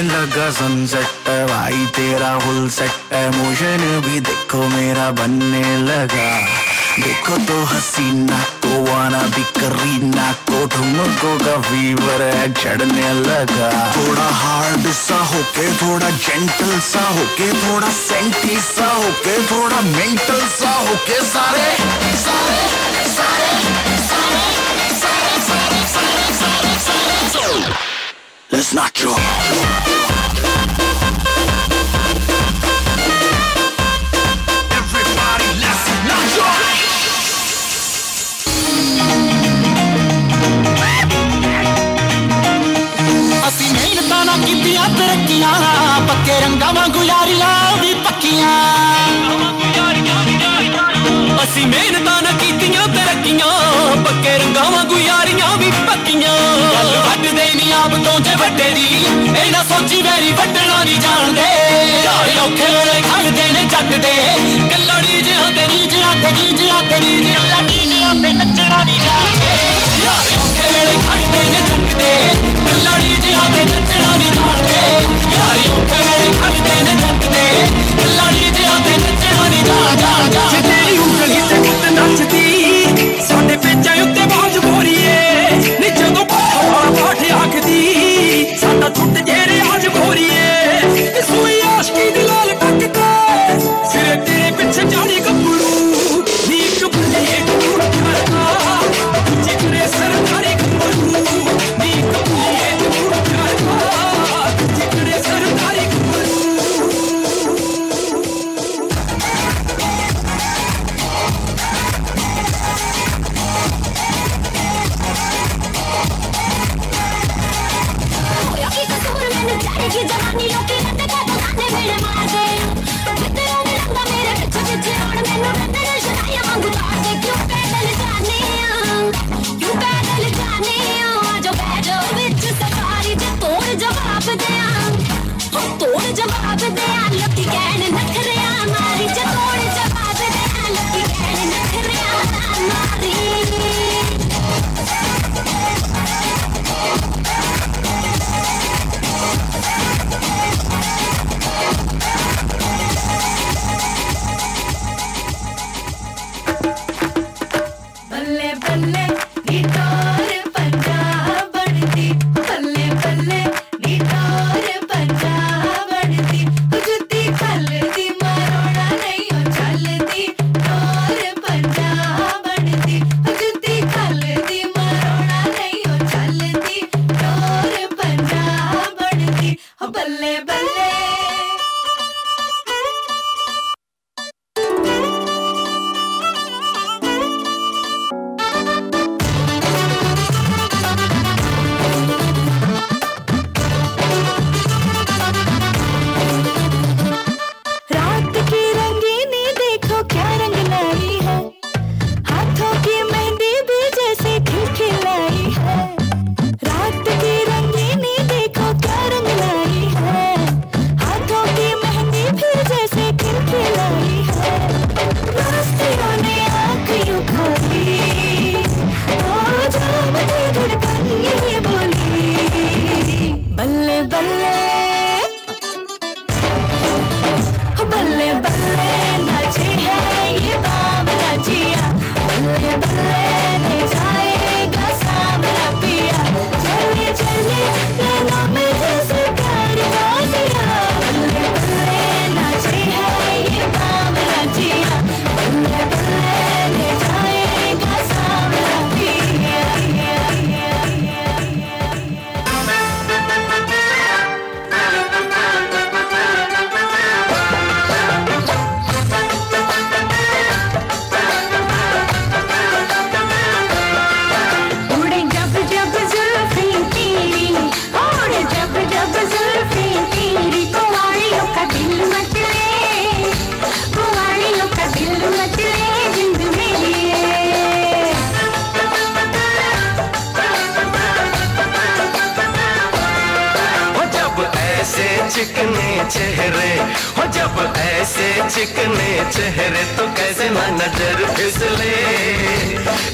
लगा सनसेट भाई तेरा फुल सेट है, मोशन भी देखो मेरा बनने लगा। देखो तो हसीना को वाना भी करीना को, ठुमको का फीवर है चढ़ने लगा। थोड़ा हार्ड सा होके थोड़ा जेंटल सा होके, थोड़ा सेंटी सा होके थोड़ा मेंटल सा होके, सारे सारे सारे सारे सारे सारे सारे सारे सारे Let's not draw. Everybody, let's not draw. ਅਸੀਂ ਮਿਹਨਤਾਂ ਨਾ ਕੀਤੀਆਂ ਤਰੱਕੀਆਂ, ਪੱਕੇ ਰੰਗਾਂ ਵਾਂਗੂ ਯਾਰੀਆਂ ਵੀ ਪੱਕੀਆਂ। ਅਸੀਂ ਮਿਹਨਤਾਂ ਨਾ ਕੀਤੀਆਂ ਤਰੱਕੀਆਂ, ਪੱਕੇ ਰੰਗਾਂ ਵਾਂਗੂ ਯਾਰੀਆਂ ਵੀ ਪੱਕੀਆਂ। ਗੱਲ ਵੱਢਦੇ ਨਹੀਂ ਆਪ ਤੋਂ ਜੇ ਵੱਡੇ ਦੀ, ਇਹ ਨਾ ਸੋਚੀ ਵੈਰੀ ਵੱਢਣਾ ਨਹੀਂ ਜਾਣਦੇ। ਯਾਰ ਔਖੇ ਵੇਲੇ ਖੜਦੇ ਨੇ ਜੱਟ ਦੇ, ਕੱਲੜੀ ਜਿਹਾ ਤੇ ਨੀਜਿਆਂ ਤੇ ਨੀਜਿਆਂ ਤੇ ਨੀਜਿਆਂ ਨੀਜਿਆਂ ਤੇ ਨੱਚਣਾ ਨਹੀਂ ਜਾਣਦੇ। ਯਾਰ ਔਖੇ ਵੇਲੇ ਖੜਦੇ ਨੇ ਜੱਟ ਦੇ, ਕੱਲੜੀ ਜਿਹਾ ਤੇ ਨੱਚਣਾ ਨਹੀਂ ਜਾਣਦੇ। ਯਾਰ ਔਖੇ ਵੇਲੇ ਖੜਦੇ ਨੇ ਜੱਟ ਦੇ, ਕੱਲੜੀ ਜਿਹਾ ਤੇ ਨੱਚਣਾ ਨਹੀਂ ਜਾਣਦਾ। ਜੇ ਤੇਰੀ ਉਂਗਲੀ ਤੇ ਕਿਤੇ ਨੱਚਦੀ, ਸਾਡੇ ਪੇਚਾਂ ਉੱਤੇ ਬਾਜ ਗੋਰੀਏ ਨੀ, ਜਦੋਂ ਬਾਹਰ ਬਾਠ ਆਖਦੀ ਸਾਡਾ ਟੁੱਟ ਜੇ ਰਿਆਜ ਗੋਰੀਏ। ਸੂਈ ਆਸ਼ਕੀ ਦੀ ਲਾਲ ਟੱਕ ਕੇ ਸਿਰੇ ਤੇਰੇ ਪਿੱਛੇ ਜਾਣੀ ਗੱਭਰੂ ਨੀ, ਕਬੂਲੀਏ ਟੁੱਟ ਕਰਦਾ ਦੂਜੀ ਕਰੇ ਸਰਦਾਰੀ ਗੱਭਰੂ ਨੀ, ਕਬੂਲੀਏ ਟੁੱਟ ਕਰਦਾ ਦੂਜੀ ਕਰੇ ਸਰਦਾਰੀ ਗੱਭਰੂ। की जवानी लोकी रंग का दगाने मेरे मार दे, कितने में लगता मेरे पीछे पीछे और मैंने रंग ने शराया मांगू तार दे। क्यों पैदल जाने जो बैठो विच सफारी जे तोड़ जवाब दे, हम तोड़ जवाब दे। लकी कहने नखरे मारी जे तोड़ जवाब दे, लकी कहने नखरे मारी। चिकने चेहरे हो जब ऐसे चिकने चेहरे, तो कैसे ना नजर फिसले,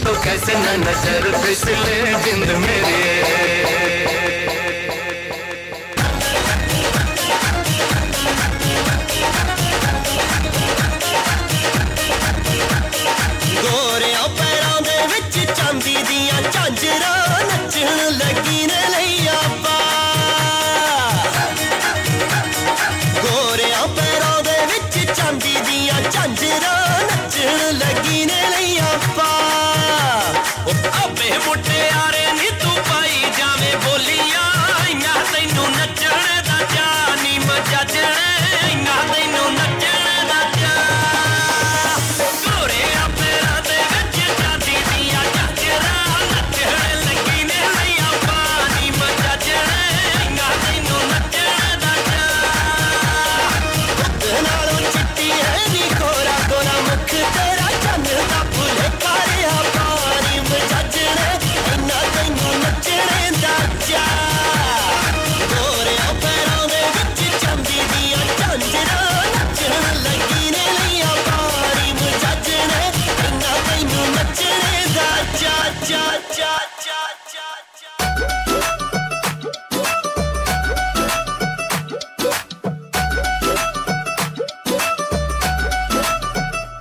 तो कैसे ना नजर फिसले जिंद मेरी।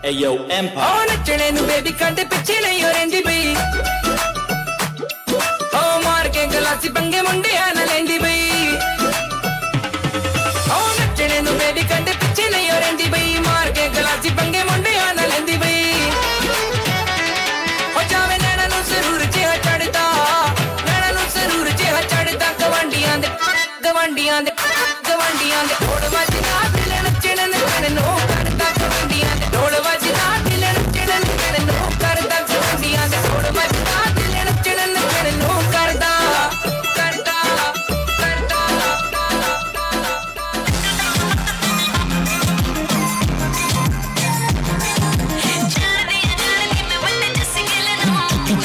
Ayo Empire ओ नचने नु बेबी कांटे पिछे नहीं हो रेंदी बई ओ मार के गलासी पंगे मुंडे आना लेंदी बई ओ नचने नु बेबी कांटे पिछे नहीं हो रेंदी बई मार के गलासी पंगे मुंडे आना लेंदी बई ओ जावे नैना नु जरूर जिहा चढ़दा नैना नु जरूर जिहा चढ़दा गवांडियां दे ढोल वजदा दिल नचने नचने नु करदा गवांडियां दे ढोल वजदा दिल नचने नचने नु करदा गवांडियां दे ढोल वजदा दिल नचने नचने नु करदा करदा करदा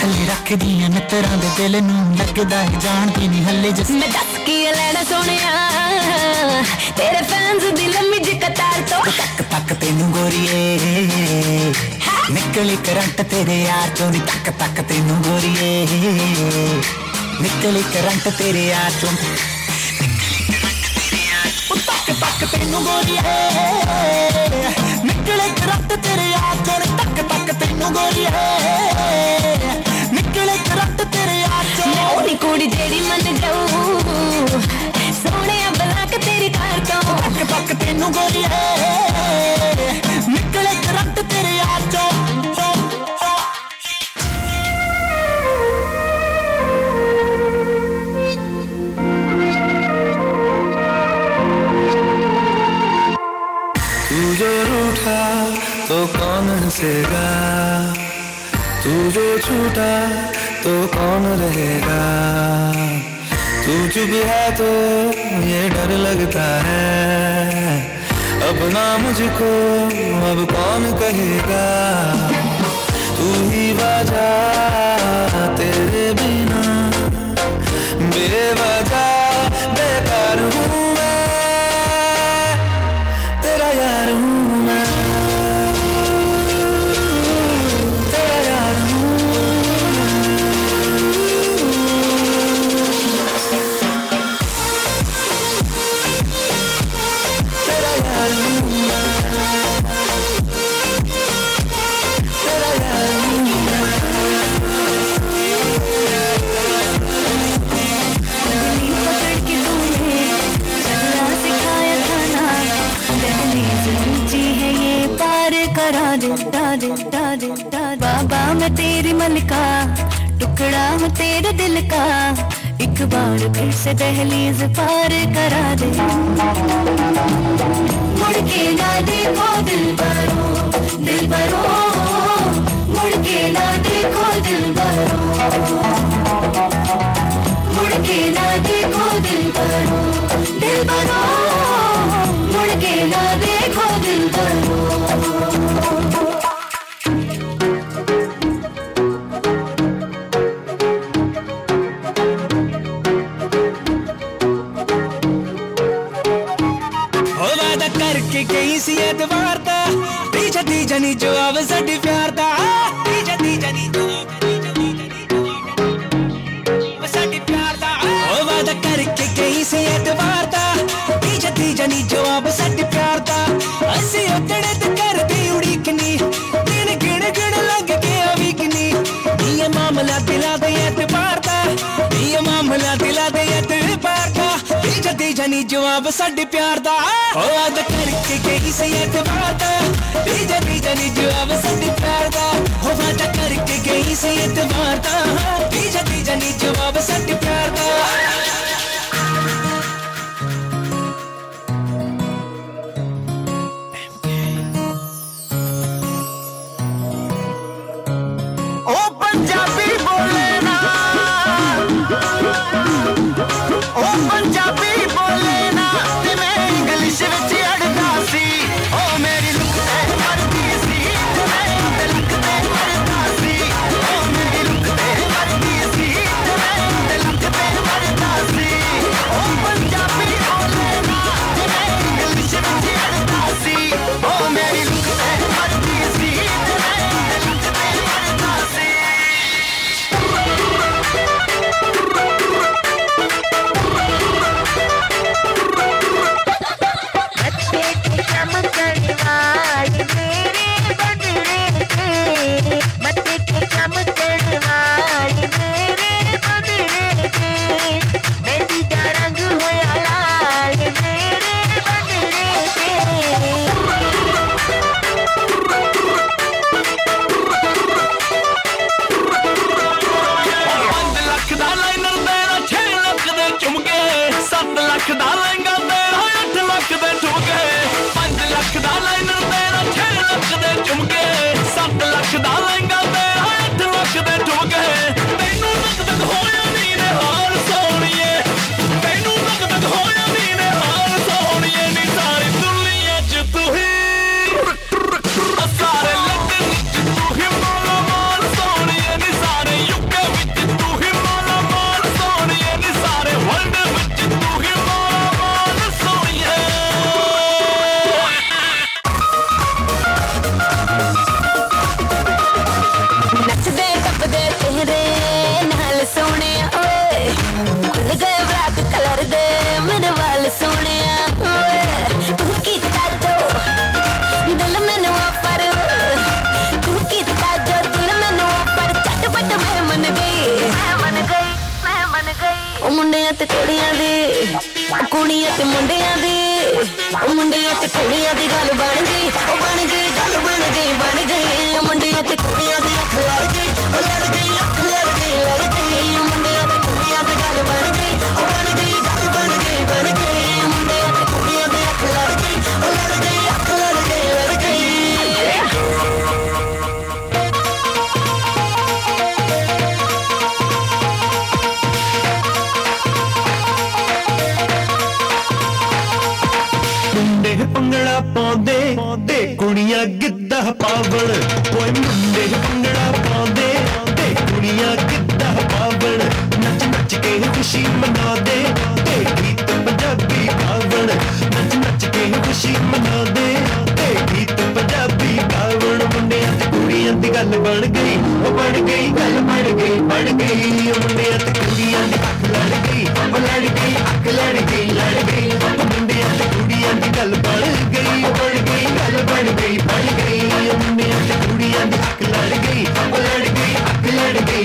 थल्ले रख दियां नतरां दे दिल नूं लगदा है जानदी नहीं हल्ले जिस मैं दस की लैना सोनिया तेरे फैंस दी लम्मी जी कतार तो तक तक तेनू गोरीए निकली करंट तेरे यार चों तक तक तेनू गोरीए निकली करंट तेरे यार चों तक तक तेनू गोरीए निकले करंट तेरे यार चों तक तक तेनू गोरीए निकले करंट तेरे यार चों ओनी कुड़ी जेड़ी मन जाऊ सोने बला के तेरी कार तो तक तक तेनू गोरीए निकले करंट तेरे यार चों तू जो रूठा तो कौन हंसेगा, तू जो छूटा तो कौन रहेगा। तू चुप है तो ये डर लगता है, अब ना मुझको अब कौन कहेगा। तू ही वजह तेरे बिना बेवजह बेकार हूँ मैं, तेरा यार हूँ मैं, तेरा यार हूँ तेरा यार हूँ तेरा यार हूँ पकड़ के तूने चलना सिखाया था ना, दहलीज ऊंची है ये पार करा दे बाबा मैं तेरी मलका, टुकड़ा हूँ तेरे दिल का, एक बार फिर से दहलीज पार करा दे। मुड़ के ना देखो दिल भरो मुड़ के ना देखो दिल भरो, मुड़ के ना देखो दिल भरो मुड़ के ना देखो दिल भरो। वादा करके गई सी एतवार दा, पीछे दी जानी जवाब साडी प्यार दा, पीछे दी जानी जवाब साडी प्यार दा। वादा करके गई सी एतवार दा, पीछे दी जानी जवाब साडी प्यार दा। असी उतने ते करदी उड़ीकनी, दिन गिण गिण लग गया वीकनी। ये मामला दिला दे एतबार दा, ये मामला दिला दे एतबार दा। पीछे दी जानी जवाब साडी प्यार दा, वादा करके गई सी एतबार दा, पीछे दी जानी जवाब साडी प्यार दा। वादा करके गई सी एतबार दा, पीछे दी जानी जवाब साडी प्यार दा। ओ पंजाबी बोले ना, ओ पंजाबी बोले ना, ते मैं इंग्लिश विच अड़दा सी। ओ मेरी लुक ते करदी सी, मैं ते लुक ते करदा सी। ओ मेरी लुक ते करदी सी, मैं ते लुक ते करदा ਲੱਖ ਦਾ ਲਹਿੰਗਾ ਤੇਰਾ 8 ਲੱਖ ਦੇ ਠੁਮਕੇ 5 ਲੱਖ ਦਾ ਲਾਈਨਰ ਤੇਰਾ 6 ਲੱਖ ਦੇ ਝੁਮਕੇ 7 ਲੱਖ ਦਾ ਲਹਿੰਗਾ ਤੇਰਾ 8 ਲੱਖ ਦੇ ਠੁਮਕੇ ਤੈਨੂੰ ਤੱਕ ਹੋਇਆ ਨੀ ਨੇ ਹਾਲ ਸੋਹਣੀਏ ਤੈਨੂੰ ਤੱਕ ਹੋਇਆ ਨੀ ਨੇ ਹਾਲ ਸੋਹਣੀਏ ਨੀ ਸਾਰੀ ਦੁਨੀਆ 'ਚ ਤੂੰ ਹੀ ਸਾਰੇ ਲੰਡਨ 'ਚ ਤੂੰ ਹੀ ਮਾਲਾ ਮਾਲ ਸੋਹਣੀਏ ਨੀ ਸਾਰੇ ਯੂਕੇ ਵਿੱਚ ਤੂੰ ਹੀ ਮਾਲਾ ਮਾਲ ਸੋਹਣੀਏ ਨੀ ਸਾਰੇ ਵਰਲਡ ਵਿੱਚ ਤੂੰ ਹੀ ਮਾਲਾ ਮਾਲ ਸੋਹਣੀਏ ਨੱਚਦੇ ਟੱਪਦੇ ਤੇਰੇ ਨਾਲ ਸੋਹਣਿਆ ਓਏ ਖੁੱਲ ਗਏ ਬਲੈਕ ਕਲਰ ਦੇ ਮੇਰੇ ਵਾਲ ਸੋਹਣਿਆ ਓਏ ਤੂੰ ਕੀਤਾ ਜੋ ਦਿਲ ਮੈਨੂੰ ਆਫਰ ਤੂੰ ਕੀਤਾ ਜੋ ਦਿਲ ਮੈਨੂੰ ਆਫਰ ਝਟਪਟ ਮੈਂ ਮੰਨ ਗਈ ਉਹ ਮੁੰਡਿਆਂ ਤੇ ਕੁੜੀਆਂ ਦੀ ਕੁੜੀਆਂ ਤੇ ਮੁੰਡਿਆਂ ਦੀ ਉਹ ਮੁੰਡਿਆਂ ਤੇ ਕੁੜੀਆਂ ਦੀ ਗੱਲ ਬਣ ਗਈ ਉਹ ਬਣ ਗਈ ਗੱਲ ਬਣ ਗਈ ਉਹ ਮੁੰਡਿਆਂ ਤੇ ਕੁੜੀਆਂ ਦੀ ਅੱਖ ਲੜ ਗਈ ਉਹ ਲੜ ਗਈ ਅੱਖ ਲੜ ਗਈ ਉਹ ਮੁੰਡਿਆਂ ਤੇ ਕੁੜੀਆਂ ਦੀ ਗੱਲ ਬਣ ਗਈ ਉਹ ਬਣ ਗਈ ਗੱਲ ਬਣ ਗਈ ਉਹ ਮੁੰਡਿਆਂ ਤੇ ਕੁੜੀਆਂ ਦੀ ਅੱਖ ਲੜ ਗਈ ਉਹ ਲੜ ਗਈ ਅੱਖ ਲੜ ਗਈ ਮੁੰਡੇ ਭੰਗੜਾ ਪਾਉਂਦੇ ਤੇ ਕੁੜੀਆਂ ਗਿੱਧਾ ਪਾਵਣ ਓਏ ਮੁੰਡੇ ਭੰਗੜਾ ਪਾਉਂਦੇ ਤੇ ਕੁੜੀਆਂ ਗਿੱਧਾ ਪਾਵਣ ਨੱਚ ਨੱਚ ਕੇ ਖੁਸ਼ੀ ਮਨਾਉਂਦੇ ਤੇ ਗੀਤ ਪੰਜਾਬੀ ਗਾਵਣ ਨੱਚ ਨੱਚ ਕੇ ਖੁਸ਼ੀ ਮਨਾਉਂਦੇ ਤੇ ਗੀਤ ਪੰਜਾਬੀ ਗਾਵਣ ਮੁੰਡਿਆਂ ਤੇ ਕੁੜੀਆਂ ਦੀ ਗੱਲ ਬਣ ਗਈ ਉਹ ਬਣ ਗਈ ਗੱਲ ਬਣ ਗਈ ਉਹ ਮੁੰਡਿਆਂ ਤੇ ਕੁੜੀਆਂ ਦੀ ਅੱਖ ਲੜ ਗਈ ਉਹ ਲੜ ਗਈ ਅੱਖ ਲੜ ਗਈ ਉਹ ਮੁੰਡਿਆਂ ਤੇ ਕੁੜੀਆਂ ਦੀ ਗੱਲ ਬਣ ਗਈ ਉਹ ਬਣ ਗਈ ਗੱਲ ਬਣ ਗਈ ਉਹ ਮੁੰਡਿਆਂ ਤੇ ਕੁੜੀਆਂ ਦੀ ਅੱਖ ਲੜ ਗਈ ਉਹ ਲੜ ਗਈ ਅੱਖ ਲੜ ਗਈ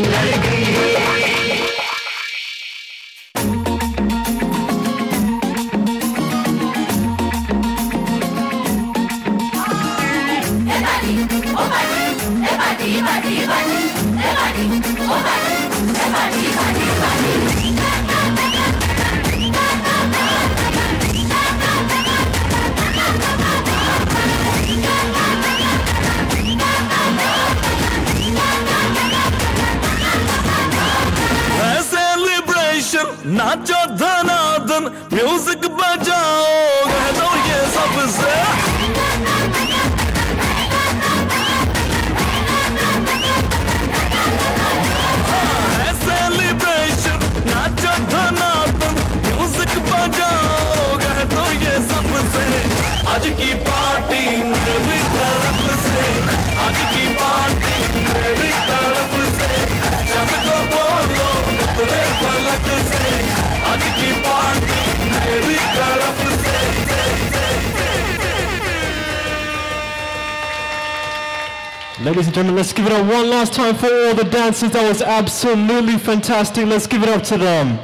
नाचो धनादन म्यूजिक बजाओ कह दो ये सबसे सेलिब्रेशन नाचो धनादन म्यूजिक बजाओ कह दो ये सबसे आज की पार्टी मेरी तरफ से आज की पार्टी मेरी तरफ से सबको बोलो तेरे पलक से आज की पार्टी मेरी तरफ से Ladies and gentlemen, let's give it up one last time for all the dancers. That was absolutely fantastic. Let's give it up to them.